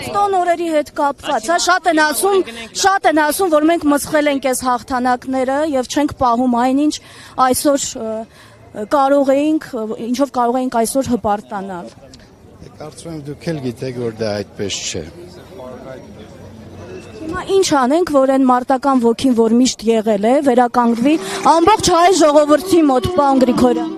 Ավտոն օրերի հետ կապված, շատ են ասում, որ մենք մսխել ենք այս հաղթանակները եւ չենք պահում այնինչ այսօր ինչով կարող էինք այսօր հպարտանալ։ Կարծում եմ դուք էլ գիտեք, որ դա այդպես չէ։ Հիմա ինչ անենք, որ այն մարտական ոգին, որ միշտ եղել է, վերականգնվի ամբողջ հայ ժողովրդի մոտ, պարոն Գրիգորյան։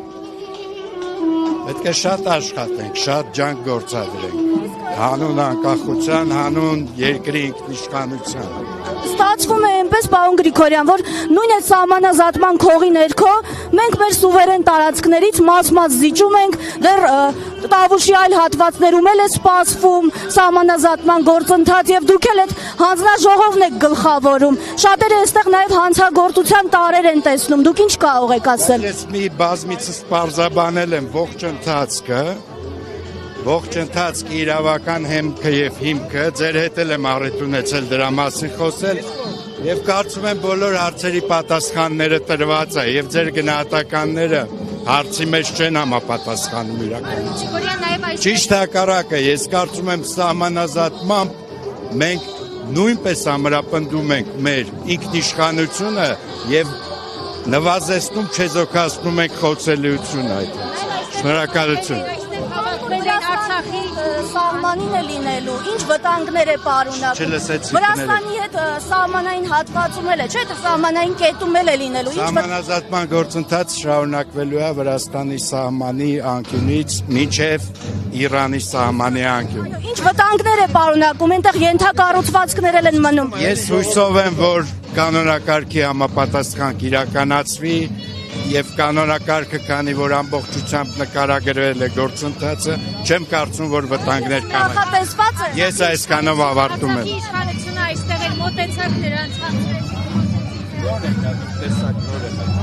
Պետք է շատ աշխատենք, շատ ջանք գործադրենք, հանուն անկախության, հանուն երկրի ինքնիշխանության։ Ստացվում է այնպես, պարոն Գրիգորյան, որ նույն այդ սահմանազատման քողի ներքո մենք մեր սուվերեն տարածքներից մաս-մաս զիջում ենք, դեռ Տավուշի այլ հատվածներում էլ է սպասվում սահմանազատման գործընթաց եւ դուք էլ այդ հանձնաժողովն եք գլխավորում։ Շատերը այստեղ նաեւ հանցագործության տարեր են տեսնում։ Դուք ինչ կարող եք ասել։ Ես մի բազմիցս պարզաբանել եմ ողջ ընթացքը իրավական հեմքը եւ հիմքը, ձեր հետ եմ առիթ ունեցել դրա մասին խոսել եւ կարծում եմ բոլոր հարցերի պատասխանները տրված է եւ ձեր գնահատականները հարցի մեջ չեն համապատասխանում իրականությանը։ Ճիշտ հակառակը, ես կարծում եմ սահմանազատմամբ մենք նույնպես ամրապնդում ենք մեր ինքնիշխանությունը եւ նվազեցնում, չեզոքացնում ենք խոցելիությունը այդ։ Շնորհակալություն։ Արցախի սահմանին է լինելու, ինչ վտանգներ է պարունակում։ Վրաստանի հետ սահմանային հատվածում էլ է, չէ՞ թե սահմանային կետում էլ է լինելու։ Սահմանազատման գործընթացը շարունակվելու է Վրաստանի սահմանի անկյունից մինչև Իրանի սահմանի անկյուն։ Ինչ վտանգներ է պարունակում, այնտեղ ենթակառուցվածքներ էլ են մնում։ Ես հույսով եմ, որ կանոնակարգի համապատասխան կիրականացվի եւ կանոնակարգը, քանի որ ամբողջությամբ նկարագրվել է գործընթացը, չեմ կարծում, որ վտանգներ կան։ Նախատեսված է։ Ես այսքանով ավարտում եմ։ Իշխանությունը այստեղ էլ մոտեցավ նրանց հանձնել։ Նոր է, տեսակ նոր է։